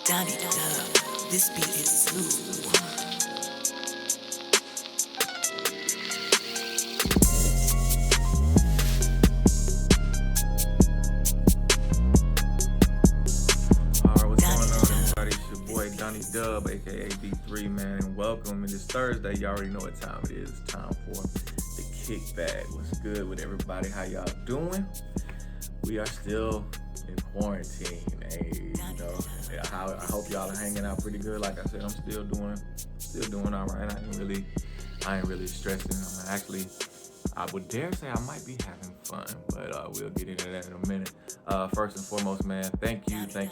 Donnie Dub, this beat is smooth. What's going on, everybody? It's your boy Donnie Dub, aka D3, man, and welcome. And it's Thursday. You already know what time it is. It's time for the Kickback. What's good with everybody? How y'all doing? We are still in quarantine. Hey, I hope y'all are hanging out pretty good. Like I said, I'm still doing all right. I ain't really stressing. I would dare say I might be having fun, but we'll get into that in a minute. First and foremost, man, thank you to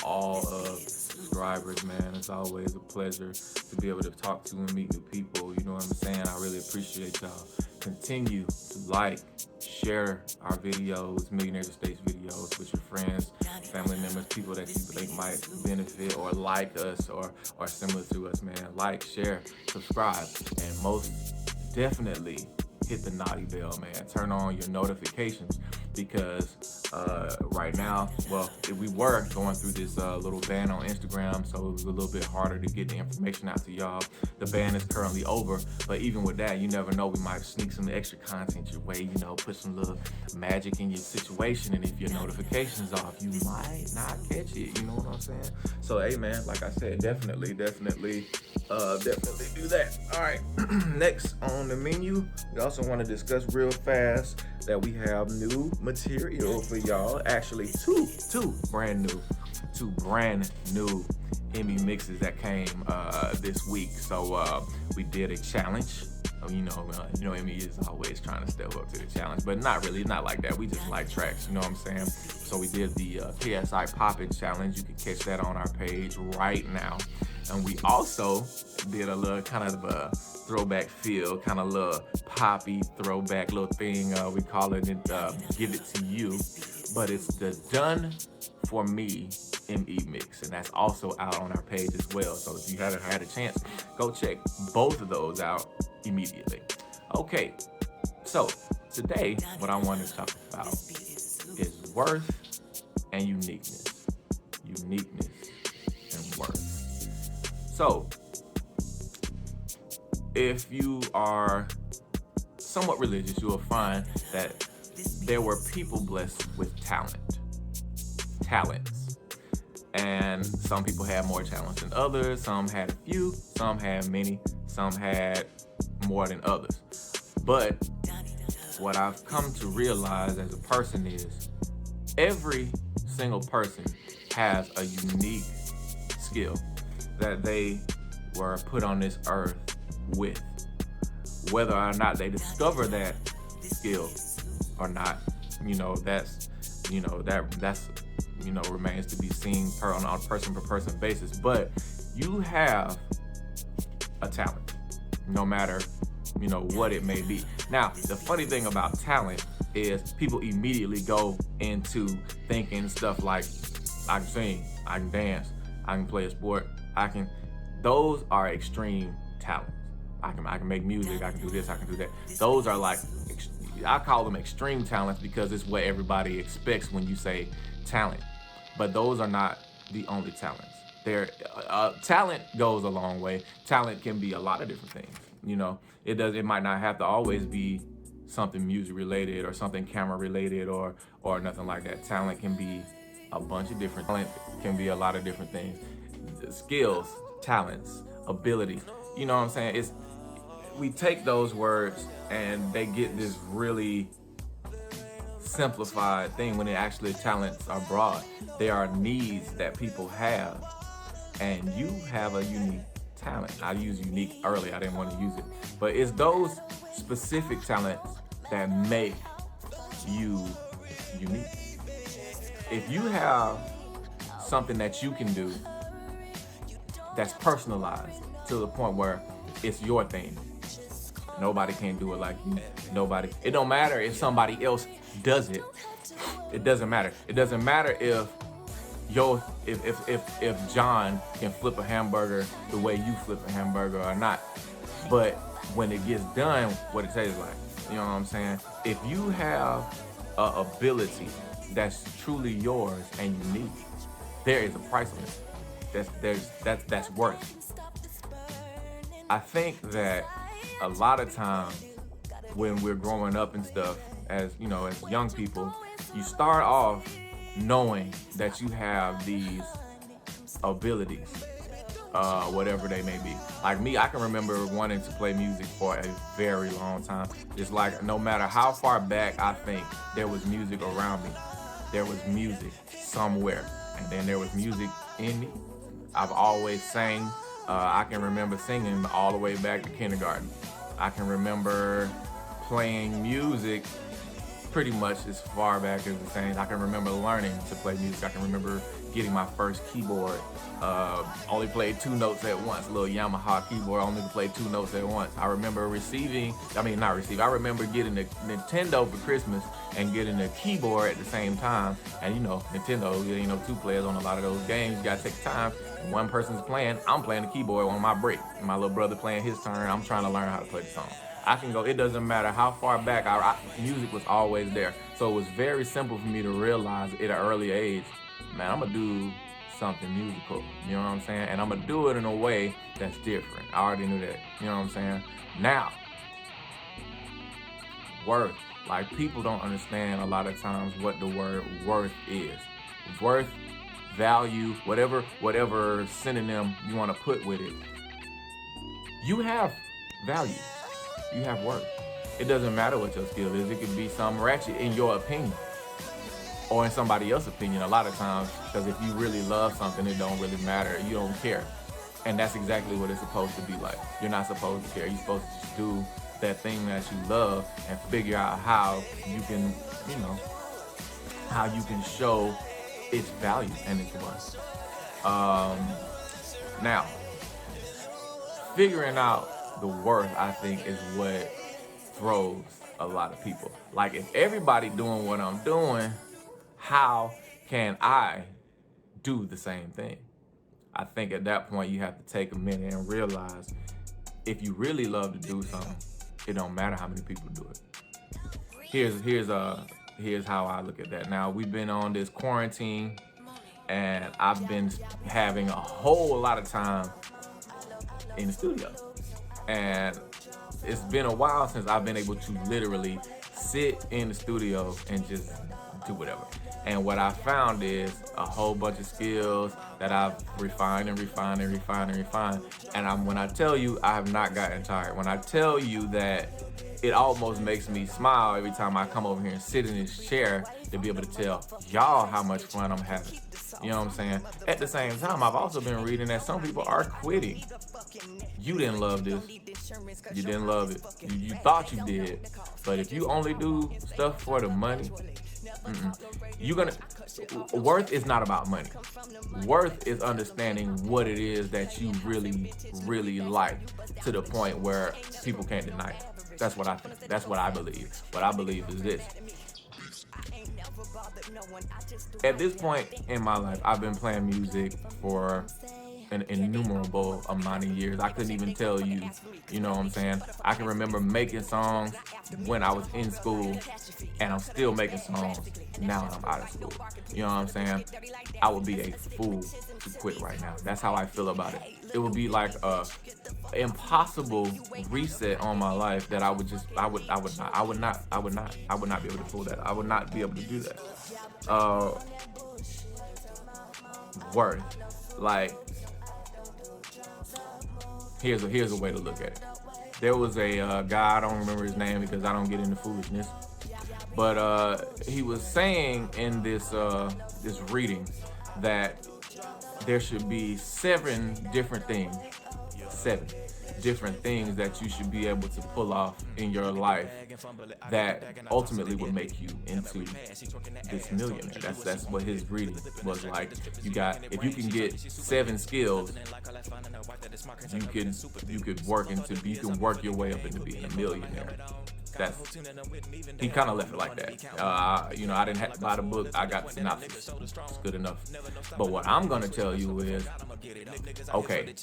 all of the subscribers, man. It's always a pleasure to be able to talk to and meet new people. You know what I'm saying? I really appreciate y'all. Continue to like, share our videos, Millionaire Estates videos, with your friends, family members, people that you think might benefit or like us or similar to us, man. Like, share, subscribe, and most definitely hit the naughty bell, man. Turn on your notifications because right now, we were going through this little ban on Instagram, so it was a little bit harder to get the information out to y'all. The ban is currently over, but even with that, you never know, we might sneak some extra content your way, put some little magic in your situation, and if your notifications off, you might not catch it, you know what I'm saying? So, hey, man, like I said, definitely do that. All right, next on the menu, we also want to discuss real fast that we have new material for y'all. Actually, two brand new Emmy mixes that came this week. So we did a challenge. Emmy is always trying to step up to the challenge, but not really, not like that. We just like tracks, you know what I'm saying? So we did the KSI Poppin' Challenge. You can catch that on our page right now. And we also did a little kind of a throwback feel, kind of little poppy throwback little thing. We call it Give It To You, but it's the Done For Me ME mix, and that's also out on our page as well. So if you haven't had a chance, go check both of those out immediately. Okay, so today what I want to talk about is worth and uniqueness. Uniqueness and worth. So if you are somewhat religious, you will find that there were people blessed with talents. And some people had more talents than others. Some had a few, some had many, some had more than others. But what I've come to realize as a person is every single person has a unique skill that they were put on this earth with. Whether or not they discover that skill or not, that's remains to be seen on a person per person basis. But you have a talent, no matter what it may be. Now, the funny thing about talent is people immediately go into thinking stuff like, I can sing, I can dance, I can play a sport, those are extreme talents. I can make music, I can do this, I can do that. Those are I call them extreme talents because it's what everybody expects when you say talent. But those are not the only talents. Talent goes a long way. Talent can be a lot of different things. It might not have to always be something music related or something camera related or nothing like that. Talent can be a bunch of different. Talent can be a lot of different things. Skills, talents, abilities. You know what I'm saying? We take those words and they get this really simplified thing when actually talents are broad. They are needs that people have, and you have a unique talent. I used unique earlier, I didn't want to use it, but it's those specific talents that make you unique. If you have something that you can do that's personalized to the point where it's your thing, nobody can do it like you. It don't matter if somebody else does it. It doesn't matter. It doesn't matter if John can flip a hamburger the way you flip a hamburger or not. But when it gets done, what it tastes like. You know what I'm saying? If you have an ability that's truly yours and unique, there is a price on it. that's worth. I think that a lot of times when we're growing up and stuff, as you know, as young people, you start off knowing that you have these abilities, whatever they may be. Like me, I can remember wanting to play music for a very long time. It's like no matter how far back I think, there was music around me. There was music somewhere, and then there was music in me. I've always sang. I can remember singing all the way back to kindergarten. I can remember playing music pretty much as far back as the same. I can remember learning to play music. I can remember getting my first keyboard. Only played 2 notes at once. A little Yamaha keyboard, only played 2 notes at once. I remember I remember getting a Nintendo for Christmas and getting a keyboard at the same time. And you know, Nintendo, 2 players on a lot of those games. You gotta take time. One person's playing, I'm playing the keyboard on my break. My little brother playing his turn, I'm trying to learn how to play the song. I can go, it doesn't matter how far back, music was always there. So it was very simple for me to realize at an early age, man, I'm gonna do something musical, you know what I'm saying? And I'm gonna do it in a way that's different. I already knew that, you know what I'm saying? Now, worth. Like, people don't understand a lot of times what the word worth is. Worth, value, whatever synonym you wanna put with it. You have value. You have worth. It doesn't matter what your skill is. It could be some ratchet in your opinion or in somebody else's opinion a lot of times, because if you really love something, it don't really matter. You don't care. And that's exactly what it's supposed to be like. You're not supposed to care. You're supposed to just do that thing that you love and figure out how you can, how you can show its value and its worth. Now, figuring out the worth, I think, is what throws a lot of people. Like, if everybody doing what I'm doing, how can I do the same thing? I think at that point you have to take a minute and realize, if you really love to do something, it don't matter how many people do it. Here's how I look at that. Now, we've been on this quarantine, and I've been having a whole lot of time in the studio. And it's been a while since I've been able to literally sit in the studio and just do whatever. And what I found is a whole bunch of skills that I've refined. And when I tell you, I have not gotten tired. When I tell you that it almost makes me smile every time I come over here and sit in this chair to be able to tell y'all how much fun I'm having. You know what I'm saying? At the same time, I've also been reading that some people are quitting. You didn't love this. You didn't love it. You thought you did. But if you only do stuff for the money, worth is not about money. Worth is understanding what it is that you really, really like, to the point where people can't deny it. That's what I think. That's what I believe. What I believe is this. At this point in my life, I've been playing music for an innumerable amount of years. I couldn't even tell you, you know what I'm saying? I can remember making songs when I was in school, and I'm still making songs now that I'm out of school. You know what I'm saying? I would be a fool to quit right now. That's how I feel about it. It would be like a impossible reset on my life that I would not be able to pull that. I would not be able to do that. Worth. Like, here's a way to look at it. There was a guy, I don't remember his name because I don't get into foolishness, but he was saying in this reading that there should be 7 different things that you should be able to pull off in your life that ultimately will make you into this millionaire. That's what his reading was like. If you can get 7 skills, you can work your way up into being a millionaire. he kind of left it like that. You know, I didn't have to buy the book. I got the synopsis. It's good enough. But what I'm going to tell you is, okay,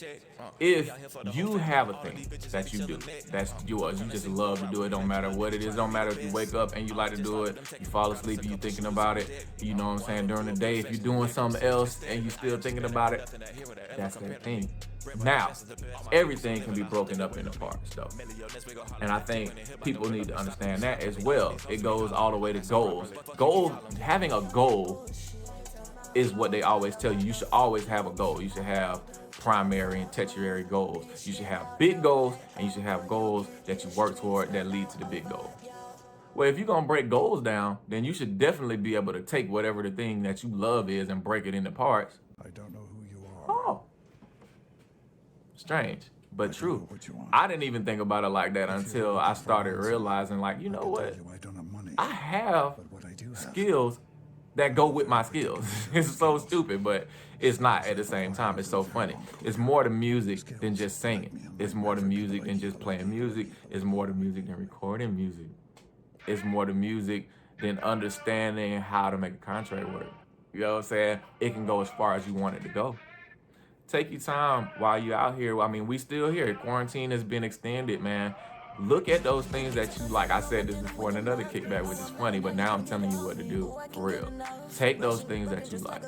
if you have a thing that you do, that's yours, you just love to do it, don't matter what it is, don't matter if you wake up and you like to do it, you fall asleep and you thinking about it, you know what I'm saying, during the day, if you're doing something else and you still thinking about it, that's that thing. Now, everything can be broken up into parts, though. And I think people need to understand that as well. It goes all the way to goals. Having a goal is what they always tell you. You should always have a goal. You should have primary and tertiary goals. You should have big goals, and you should have goals that you work toward that lead to the big goal. Well, if you're going to break goals down, then you should definitely be able to take whatever the thing that you love is and break it into parts. I don't know who you are. Oh. Strange, but true. I didn't even think about it like that until I started realizing, like, you know what? I have skills that go with my skills. It's so stupid, but it's not at the same time. It's so funny. It's more to music than just singing. It's more to music than just playing music. It's more to music than recording music. It's more to music than understanding how to make a contract work. You know what I'm saying? It can go as far as you want it to go. Take your time while you're out here. I mean, we still here. Quarantine has been extended, man. Look at those things that you like. I said this before in another kickback, which is funny, but now I'm telling you what to do, for real. Take those things that you like.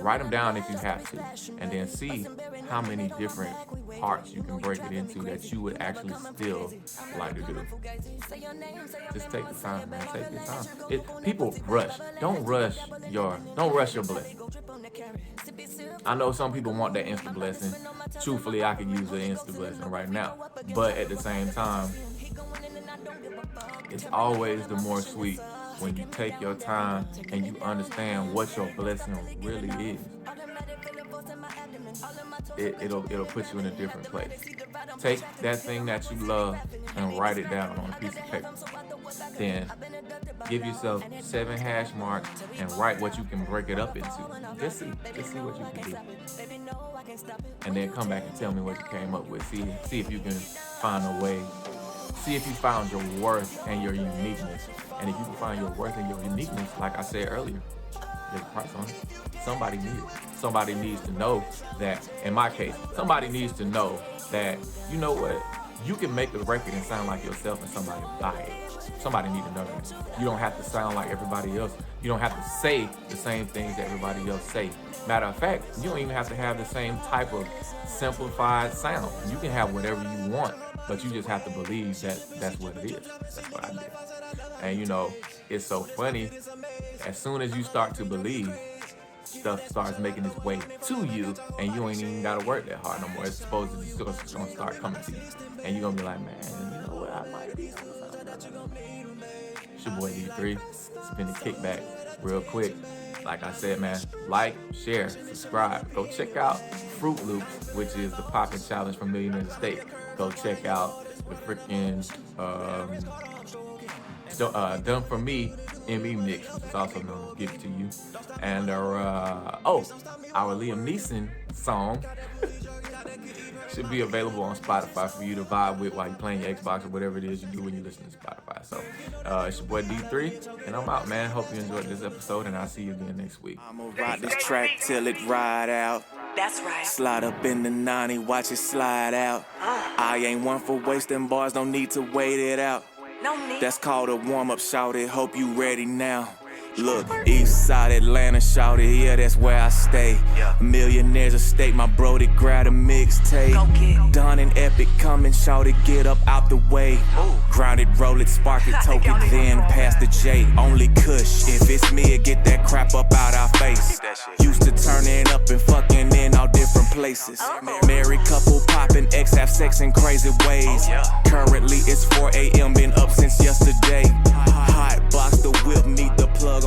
Write them down if you have to, and then see how many different parts you can break it into that you would actually still like to do. Just take the time, man. Take your time. People rush. Don't rush your blessing. I know some people want that instant blessing. Truthfully, I could use an instant blessing right now. But at the same time, it's always the more sweet when you take your time and you understand what your blessing really is. It'll put you in a different place. Take that thing that you love and write it down on a piece of paper. Then give yourself 7 hash marks and write what you can break it up into. Just see what you can do. And then come back and tell me what you came up with. See if you can find a way. See if you found your worth and your uniqueness. And if you can find your worth and your uniqueness, like I said earlier, there's a price on it. Somebody needs it. Somebody needs to know that, in my case, somebody needs to know that, you know what, you can make a record and sound like yourself and somebody will buy it. Somebody needs to know that. You don't have to sound like everybody else. You don't have to say the same things that everybody else say. Matter of fact, you don't even have to have the same type of simplified sound. You can have whatever you want, but you just have to believe that that's what it is. That's what I did. And you know, it's so funny. As soon as you start to believe, stuff starts making its way to you, and you ain't even gotta work that hard no more. It's supposed to be gonna start coming to you, and you're gonna be like, man, you know what? I might be. It's your boy D3. It's been a kickback, real quick. Like I said, man, like, share, subscribe. Go check out Fruit Loops, which is the poppin' challenge from Millionaire State. Go check out the freaking Done For Me ME mix, which is also known as Give It To You. And our Liam Neeson song should be available on Spotify for you to vibe with while you're playing your Xbox or whatever it is you do when you listen to Spotify. So it's your boy D3, and I'm out, man. Hope you enjoyed this episode, and I'll see you again next week. I'ma ride this track till it ride out. That's right. Slide up in the 90, watch it slide out. I ain't one for wasting bars, don't need to wait it out. No need. That's called a warm-up, shout it, hope you ready now. Look, east side Atlanta, shout it, yeah, that's where I stay. Millionaire's a state, my brody grab a mixtape. Don and Epic coming, shout it, get up out the way. Grounded, roll it, spark it, toke it, then pass the J. Only Kush, if it's me, it get that crap up out our face. Used to turning up and fucking in all different places. Married couple popping, ex have sex in crazy ways. Currently it's 4 a.m., been up since yesterday. Hot box the whip, need the plug